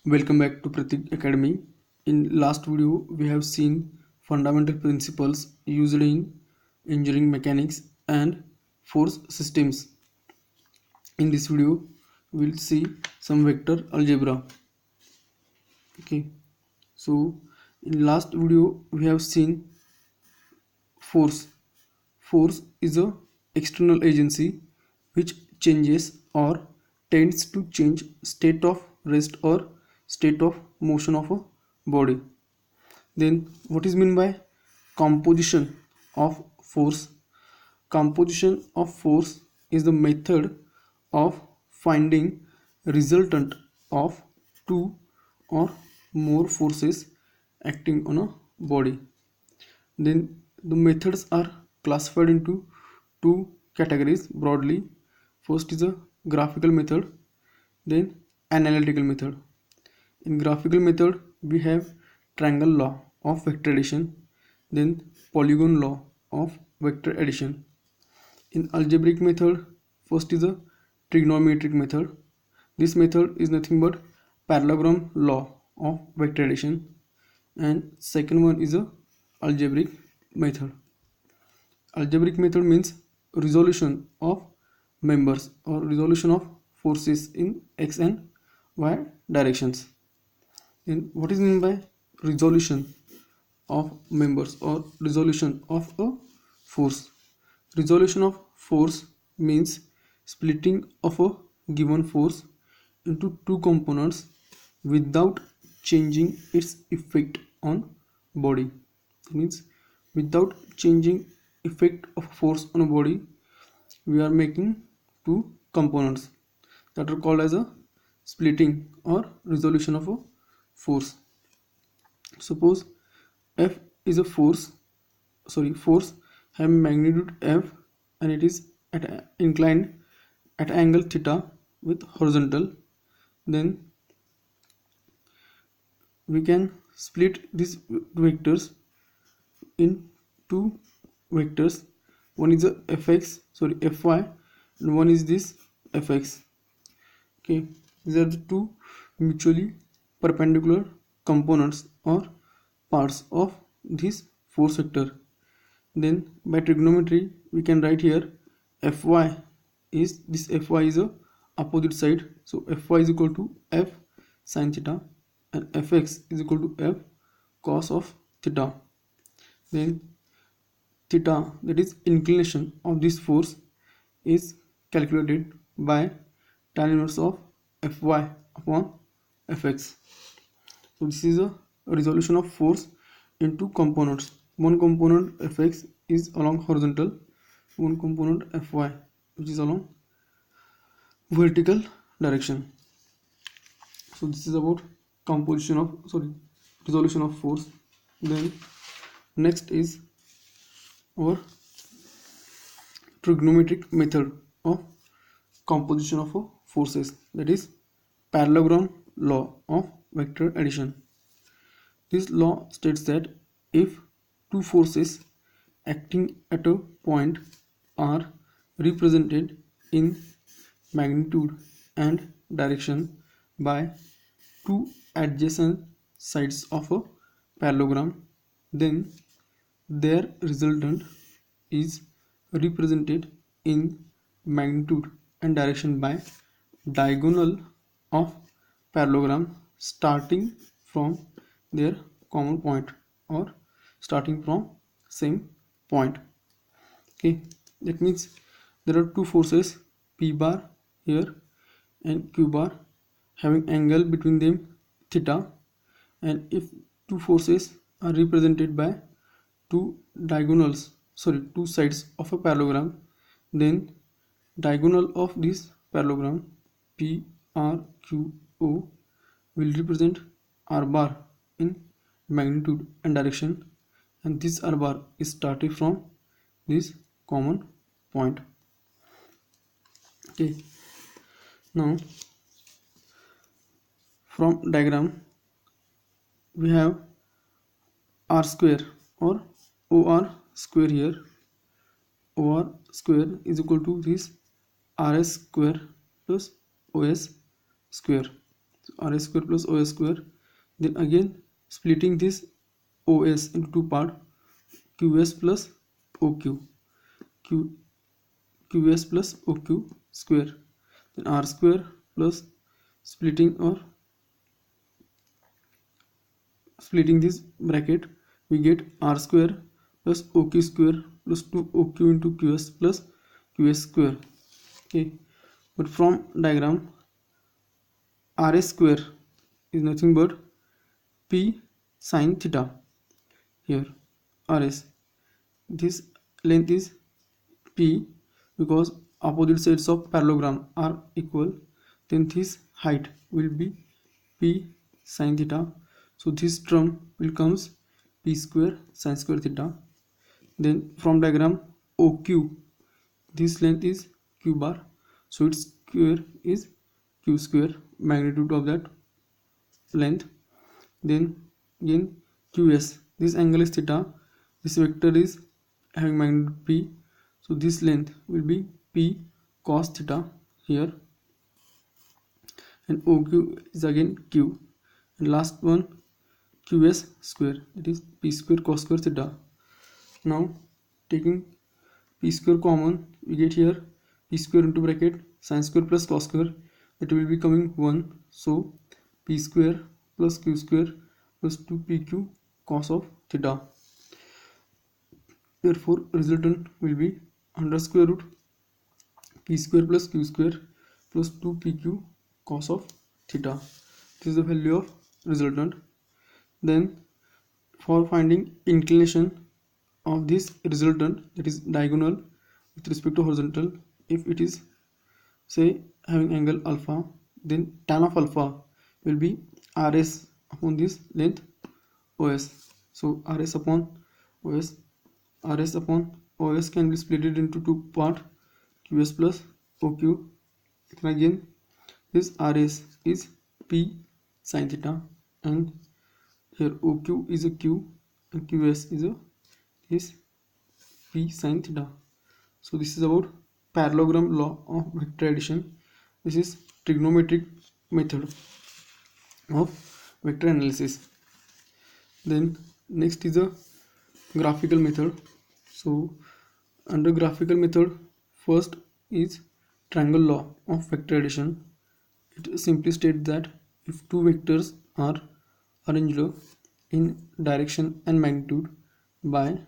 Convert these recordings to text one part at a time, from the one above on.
Welcome back to Pratik Academy. In last video, we have seen fundamental principles used in engineering mechanics and force systems. In this video, we'll see some vector algebra. Okay, so in last video, we have seen force. Force is a external agency which changes or tends to change state of rest or state of motion of a body. Then what is meant by composition of force? Composition of force is the method of finding resultant of two or more forces acting on a body. Then the methods are classified into two categories broadly. First is a graphical method, then analytical method. In graphical method, we have triangle law of vector addition, then polygon law of vector addition. In algebraic method, first is a trigonometric method. This method is nothing but parallelogram law of vector addition, and second one is a algebraic method. Algebraic method means resolution of members or resolution of forces in x and y directions. Then what is meant by resolution of members or resolution of a force? Resolution of force means splitting of a given force into two components without changing its effect on body. That means without changing effect of force on a body, we are making two components that are called as a splitting or resolution of a force. Suppose F is a force having magnitude F and it is inclined at angle theta with horizontal. Then we can split these vectors in two vectors. One is a fy, and one is this fx. Okay, these are the two mutually perpendicular components or parts of this force vector. Then by trigonometry we can write here fy is a opposite side, so fy is equal to f sin theta and fx is equal to f cos of theta. Then theta, that is inclination of this force, is calculated by tan inverse of fy upon fx. So this is a resolution of force into components. One component fx is along horizontal, one component fy which is along vertical direction. So this is about resolution of force. Then next is our trigonometric method of composition of forces, that is parallelogram law of vector addition. This law states that if two forces acting at a point are represented in magnitude and direction by two adjacent sides of a parallelogram, then their resultant is represented in magnitude and direction by diagonal of parallelogram starting from their common point or starting from same point. Okay, that means there are two forces p bar here and q bar having angle between them theta, and if two forces are represented by two sides of a parallelogram, then diagonal of this parallelogram p r q o will represent r bar in magnitude and direction, and this r bar is started from this common point. Okay, now from diagram we have r square or or square here. Or square is equal to this rs square plus os square. RS square plus OS square. Then again splitting this OS into two parts, QS plus OQ, Q, QS plus OQ square. Then R square plus splitting this bracket, we get R square plus OQ square plus 2OQ into QS plus QS square. Okay, but from diagram, RS square is nothing but P sine theta. Here RS, this length is P because opposite sides of parallelogram are equal, then this height will be P sine theta. So this term will comes P square sine square theta. Then from diagram OQ, this length is Q bar, so its square is Q square, magnitude of that length. Then again QS, this angle is theta, this vector is having magnitude P, so this length will be P cos theta here, and OQ is again Q, and last one QS square, that is P square cos square theta. Now taking P square common, we get here P square into bracket sine square plus cos square, it will be coming 1, so P square plus Q square plus 2PQ cos of theta. Therefore resultant will be under square root P square plus Q square plus 2PQ cos of theta. This is the value of resultant. Then for finding inclination of this resultant, that is diagonal with respect to horizontal, if it is say having angle alpha, then tan of alpha will be RS upon this length OS. So RS upon OS, RS upon OS can be split into two parts, QS plus OQ. And again this RS is P sin theta, and here OQ is a Q and QS is a is P sin theta. So this is about parallelogram law of vector addition. This is trigonometric method of vector analysis. Then next is a graphical method. So under graphical method, first is triangle law of vector addition. It simply states that if two vectors are arranged in direction and magnitude by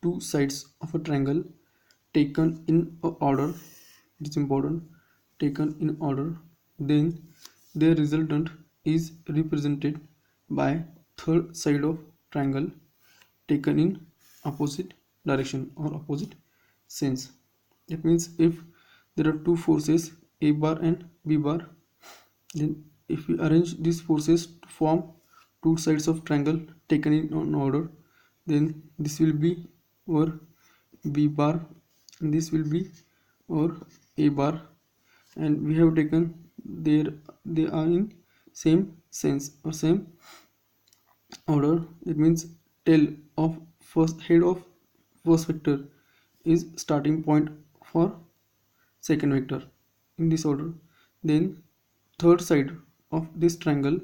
two sides of a triangle taken in order, it is important, taken in order, then their resultant is represented by third side of triangle taken in opposite direction or opposite sense. That means if there are two forces A bar and B bar, then if we arrange these forces to form two sides of triangle taken in order, then this will be our B bar and this will be our A bar, and we have taken they are in same sense or same order. That means tail of head of first vector is starting point for second vector in this order. Then third side of this triangle,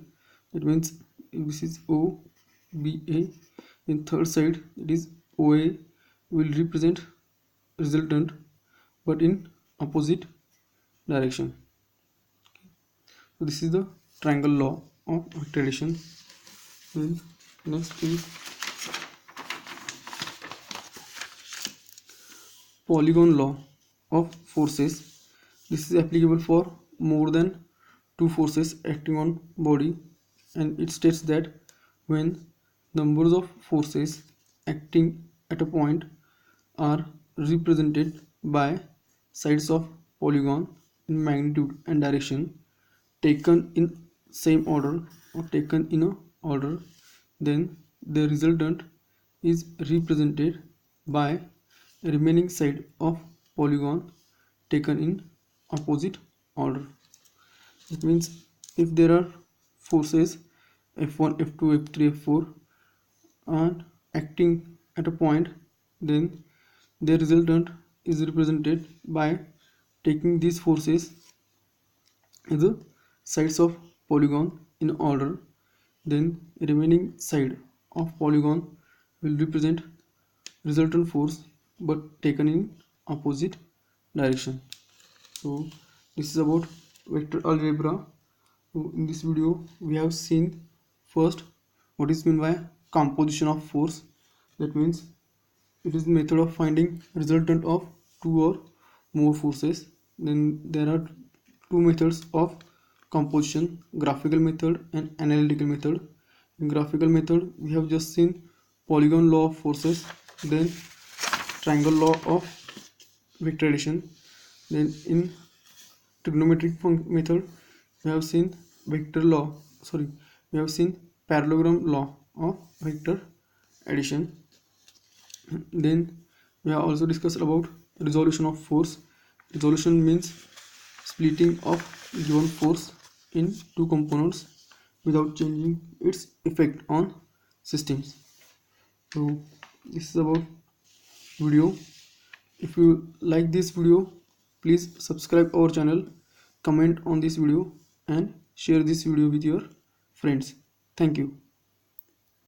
that means this is OBA, in third side, that is OA, will represent resultant but in opposite direction. So this is the triangle law of vector addition. Then next is polygon law of forces. This is applicable for more than two forces acting on body, and it states that when numbers of forces acting at a point are represented by sides of polygon in magnitude and direction taken in same order or taken in a order, then the resultant is represented by remaining side of polygon taken in opposite order. It means if there are forces F1, F2, F3, F4 and acting at a point, then the resultant is represented by taking these forces as the sides of polygon in order, then remaining side of polygon will represent resultant force but taken in opposite direction. So this is about vector algebra. So in this video we have seen first what is meant by composition of force. That means it is the method of finding resultant of two or more forces. Then there are two methods of composition: graphical method and analytical method. In graphical method we have just seen polygon law of forces, then triangle law of vector addition. Then in trigonometric method we have seen we have seen parallelogram law of vector addition. Then we have also discussed about resolution of force. Resolution means splitting of given force in two components without changing its effect on systems. So this is about video. If you like this video, please subscribe our channel, comment on this video and share this video with your friends. Thank you.